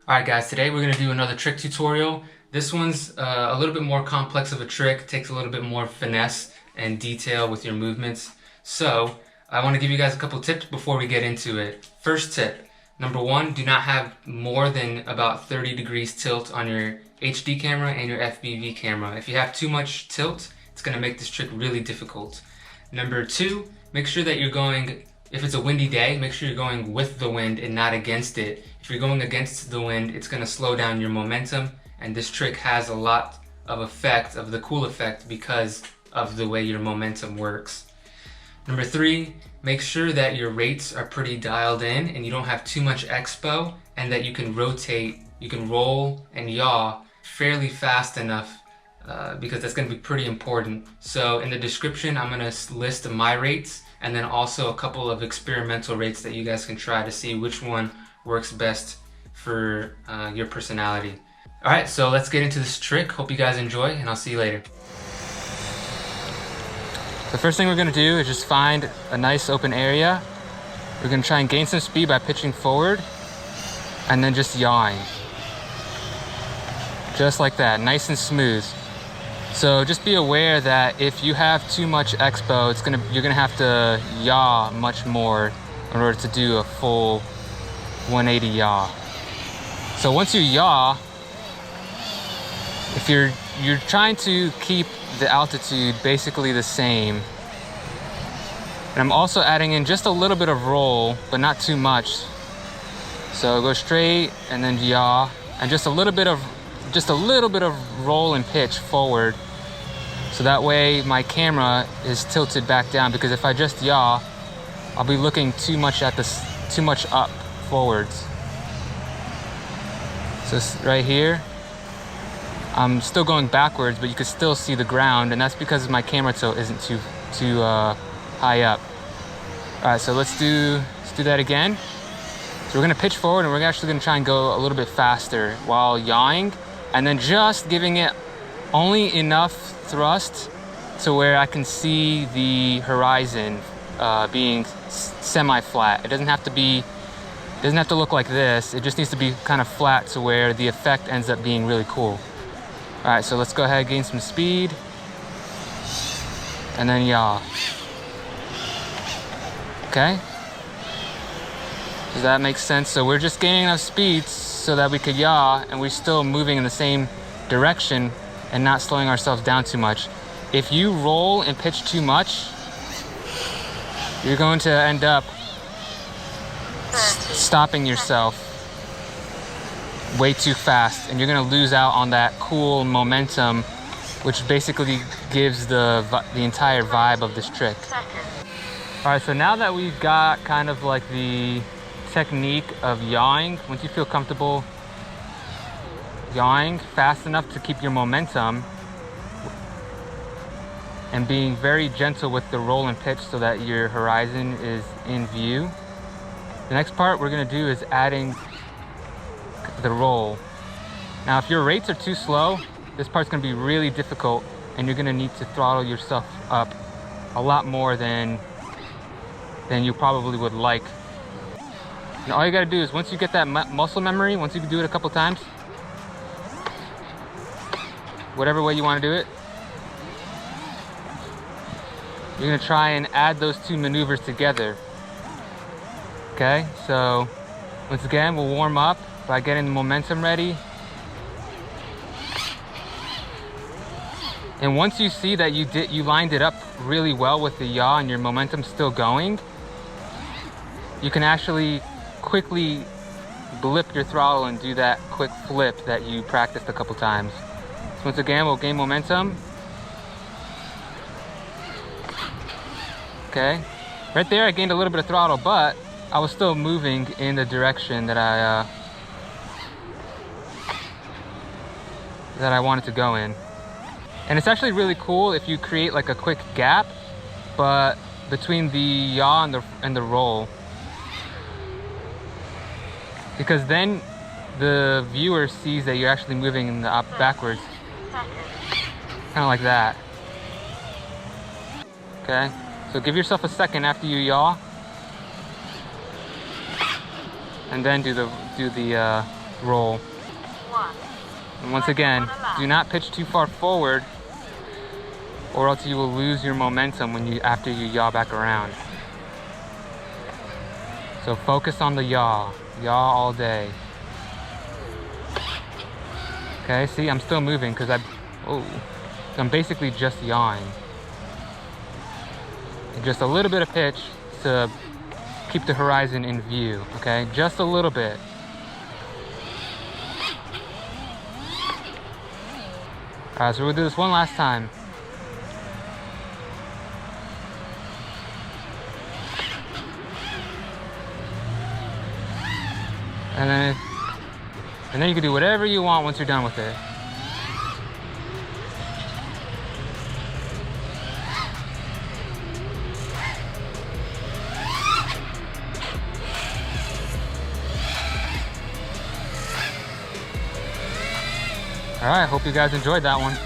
Alright guys, today we're going to do another trick tutorial. This one's a little bit more complex of a trick, takes a little bit more finesse and detail with your movements. So, I want to give you guys a couple tips before we get into it. First tip, number one, do not have more than about 30 degrees tilt on your HD camera and your FPV camera. If you have too much tilt, it's going to make this trick really difficult. Number two, make sure that you're going, if it's a windy day, make sure you're going with the wind and not against it. If you're going against the wind, it's going to slow down your momentum, and this trick has a lot of effect, of the cool effect, because of the way your momentum works. Number three, make sure that your rates are pretty dialed in and you don't have too much expo, and that you can rotate, you can roll and yaw fairly fast enough, because that's going to be pretty important. So in the description, I'm going to list my rates and then also a couple of experimental rates that you guys can try to see which one works best for your personality. Alright, so let's get into this trick. Hope you guys enjoy, and I'll see you later. The first thing we're going to do is just find a nice open area. We're going to try and gain some speed by pitching forward and then just yawing. Just like that, nice and smooth. So just be aware that if you have too much expo, you're gonna have to yaw much more in order to do a full 180 yaw. So once you yaw, if you're trying to keep the altitude basically the same, and I'm also adding in just a little bit of roll, but not too much. So go straight and then yaw, and just a little bit of roll and pitch forward, so that way my camera is tilted back down, because if I just yaw, I'll be looking too much up forwards. So right here, I'm still going backwards, but you can still see the ground, and that's because my camera tilt isn't too high up. All right, so let's do that again. So we're gonna pitch forward, and we're actually gonna try and go a little bit faster while yawing, and then just giving it only enough thrust to where I can see the horizon being semi-flat. It doesn't have to look like this. It just needs to be kind of flat to where the effect ends up being really cool. All right, so let's go ahead and gain some speed, and then yaw. Okay? Does that make sense? So we're just gaining enough speed so that we could yaw, and we're still moving in the same direction and not slowing ourselves down too much. If you roll and pitch too much, you're going to end up stopping yourself way too fast, and you're going to lose out on that cool momentum, which basically gives the entire vibe of this trick. All right, so now that we've got kind of like the technique of yawing, once you feel comfortable yawing fast enough to keep your momentum and being very gentle with the roll and pitch so that your horizon is in view, the next part we're going to do is adding the roll. Now if your rates are too slow, this part's going to be really difficult, and you're going to need to throttle yourself up a lot more than you probably would like. And all you got to do is, once you get that muscle memory, once you can do it a couple times, whatever way you want to do it, you're going to try and add those two maneuvers together. Okay, so once again, we'll warm up by getting the momentum ready. And once you see that you lined it up really well with the yaw and your momentum's still going, you can actually quickly blip your throttle and do that quick flip that you practiced a couple times. So once again, we'll gain momentum. Okay, right there I gained a little bit of throttle, but I was still moving in the direction that I wanted to go in. And it's actually really cool if you create like a quick gap, but between the yaw and the roll, because then the viewer sees that you're actually moving in the backwards, kind of like that. Okay, so give yourself a second after you yaw, and then do the roll. And once again, do not pitch too far forward, or else you will lose your momentum after you yaw back around. So focus on the yaw. Yaw all day. Okay, see, I'm still moving because I'm basically just yawing. And just a little bit of pitch to keep the horizon in view, okay? Just a little bit. Alright, so we'll do this one last time. And then you can do whatever you want once you're done with it. All right, hope you guys enjoyed that one.